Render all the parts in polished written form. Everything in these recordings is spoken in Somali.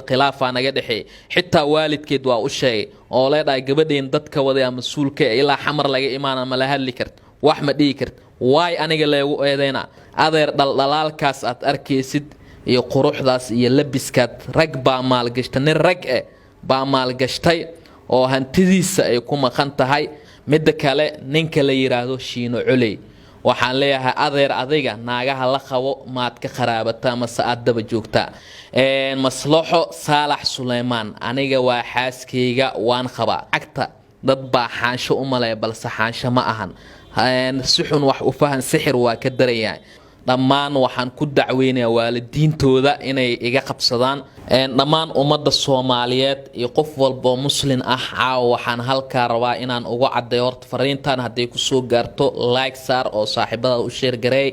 khilaafa naga dhaxay xitaa waalidkeed waa u sheegay oo leedahay gabadheen dadka waday ama masuulka ilaa xamar laga imaana ma la hadli karto wax ma dhigi karto waay aniga leegu eedeyna adeer dhaldhalaalkaas aad arkaysid iyo quruxdaas iyo labiskaad rag baa maalgashtay nin rag baa maalgashtay oo hantidiisa ay ku maqan tahay midda kale ninka la yiraahdo Shiino Culey waxaan leeyahay adeer adiga naagaha la qabo maad ka kharaabata ama saad daba joogta maslaxo Saalax Suleymaan aniga waa xaaskeyga waan qabaa agta dad baa xaansho u malay balse xaansho ma ahan si xun wax u fahan sixir waa ka darayay dhammaan waxaan ku dacweynayaa waalidiintooda inay iga qabsadaan dhammaan ummadda Soomaaliyeed iyo qof walba muslim ah caaw waxaan halka rabaa inaan uga cadeeyo horta fariintan haday ku soo gaarto like saar oo saaxiibada u share gareey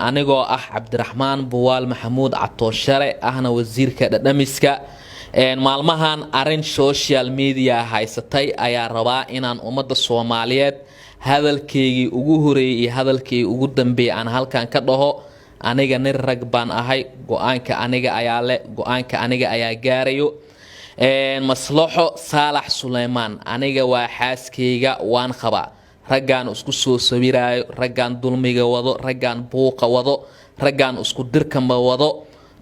anigoo ah Cabdiraxmaan Buwaal Maxamuud Catoshare ahna wasiirka dhadhamiska maalmahan arin social media haysatay ayaa rabaa inaan ummadda Soomaaliyeed hadalkeygii ugu horeeyay iyo hadalkeygii ugu dambeeyay aan halkan ka dhaho aniga nin rag baan ahay go'aanka aniga ayaa leh go'aanka aniga ayaa gaarayo maslaxo Saalax Suleymaan aniga waa xaaskeyga waan qabaa raggaan isku soo sawiraayo raggaan dulmiga wado raggaan buuqa wado raggaan isku dirkama wado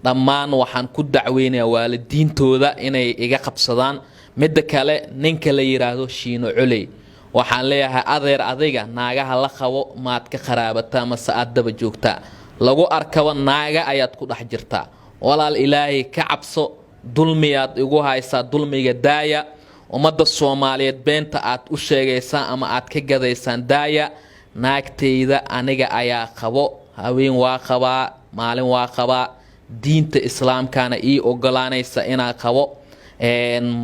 dhammaan waxaan ku dacweynayaa waalidiintooda inay iga qabsadaan midda kale ninka la yiraahdo Shiino Culey waxaan leeyahay adeer adiga naagaha la qabo maad ka kharaabata ama saad daba joogta lagu arkaba naaga ayaad ku dhex jirtaa walaal ilaahay ka cabso dulmiyaad igu haysaa dulmiga daaya ummadda Soomaaliyeed beenta aad u sheegaysaa ama aad ka gadaysaan daaya naagteyda aniga ayaa qabo haween waa qabaa maalin waa qabaa diinta islaamkana ii ogolaanaysa inaan qabo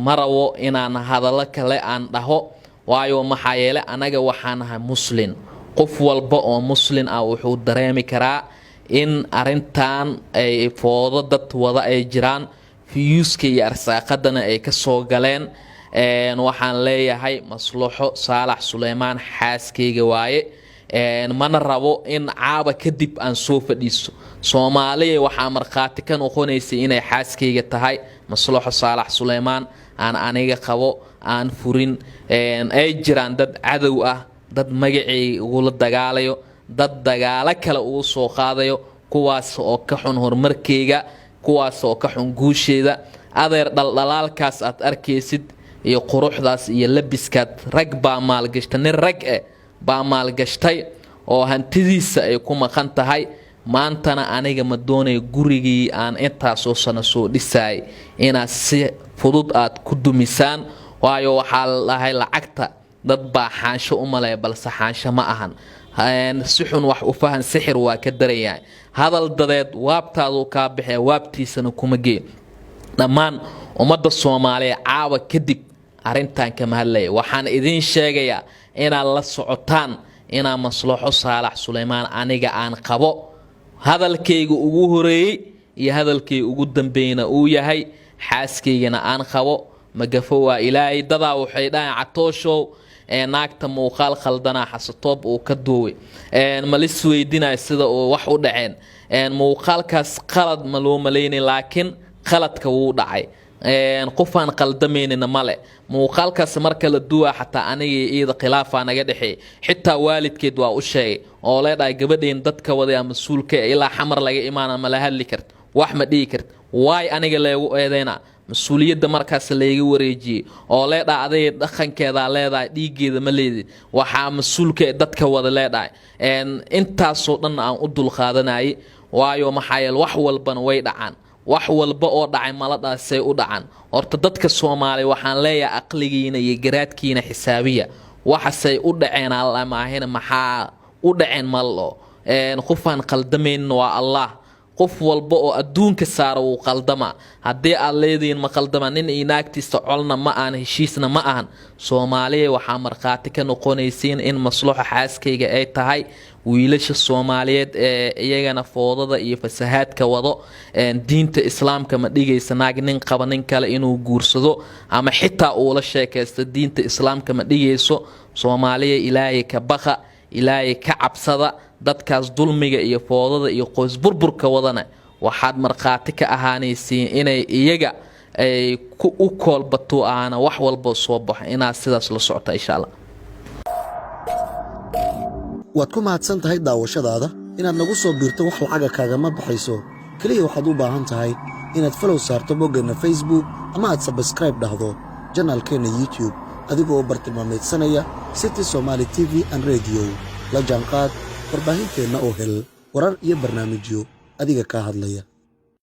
marawo inaan hadallo kale aan dhaho waayo maxaa yeelay anaga waxaan ahay muslim qof walba oo muslim ah wuxuu dareemi karaa in arintan ay foodo dad wada ay jiraan fiyuuska iyo arsaaqadana ay ka soo galeen waxaan leeyahay maslaxo Saalax Suleymaan xaaskeyga waaye mana rabo in caaba kadib aan soo fadhiiso Soomaaliya waxa marqaati ka noqonaysay inay xaaskeyga tahay maslaxo Saalax Suleymaan aan aniga qabo aan furin ay jiraan dad cadow ah dad magacay ugu la dagaalayo dad dagaala kale ugu soo qaadayo kuwaas oo ka xun horumarkeyga kuwaas oo ka xun guusheeda adeer dhaldhalaalkaas aad arkaysid iyo quruxdaas iyo labiskaad rag baa maalgashtay nin rag baa maalgashtay oo hantidiisa ay ku maqan tahay maantana aniga ma doonay gurigii aan intaas oo sano soo dhisay inaad si fudud aad ku dumisaan waayo waxaa lahay lacagta dad baa xaansho u malay balse xaansho ma ahan si xun wax u fahan sixir waa ka darayay hadal dadeed waabtaadu ka bixay waabtiisana kuma gee dhammaan ummadda Soomaaliyeed caawa kadib arintan kama hadlay waxaan idin sheegayaa inaad la socotaan inaa maslaxo Saalax Suleymaan aniga aan qabo hadalkeyga ugu horeeyay iyo hadalkeyga ugu dambeeyna uu yahay xaaskeyga aan qabo magafo waa ilaahay dadaa waxay dhaayeen Catooshow naagta muuqaal khaldana xasatoob uu ka duway malis weydinay sida oo wax u dhaceen muuqaalkaas qalad ma loo maleeyay laakiin qaladka wuu dhacay qofaan qaldameynina male muuqaalkaas marka la duwa xataa aniga iyada khilaafa naga dhaxay xitaa waalidkeed waa u sheegay oo leedahay gabadheen dadka waday ama masuulka ilaa xamar laga imaana ma la hadli karto wax ma dhigi karto waay aniga leegu eedeyna mas'uuliyadda markaas leega wareejiyay oo leedahay aday dhaqankeeda leedahay dhiigeeda ma leedid waxa mas'uulka dadka wada leedahay intaas oo dhan aan u dul qaadanay waayo maxaa yeelay wax walbana way dhacaan wax walba oo dhacay maladaasay u dhacan horta dadka Soomaaliyeed waxaan leeyahay aqligiina iyo garaadkiina xisaabiya waxasay u dhaceen Allah ma ahina maxaa u dhaceen malo qofaan qaldameyn waa Allah qof walba oo adduunka saara uu qaldama hadii aad leediin ma qaldama nin inaagtiisa colna ma aan heshiisna ma ahan Soomaaliya waxa marqaati ka noqonaysiin in maslaxa xaaskeyga ay tahay wiilasha Soomaaliyeed ee iyagana foodada iyo fasahaadka wado diinta islaamka ma dhigaysa naag nin qaba nin kale inuu guursado ama xitaa uu la sheekaysto diinta islaamka ma dhigayso Soomaaliya ilaahay ka baqa ilaahay ka cabsada dadkaas dulmiga iyo foodada iyo qoys burburka wadana waxaad markhaati ka ahaanaysiin inay iyaga ay u koolbato aana wax walba soo baxo inaad sidaas la socota insha Allah. waad ku mahadsan tahay daawashadaada inaad nagu soo biirto wax lacaga kaagama baxayso kaliya waxaad u baahan tahay inaad follow saarto boggeenna Facebook ama aad subscribe dhahdo channelkeena YouTube adigoo bartilmaameedsanaya City Somali TV and Radio la jaanqaad warbaahinteena oo hel warar iyo barnaamijyo adiga ka hadlaya.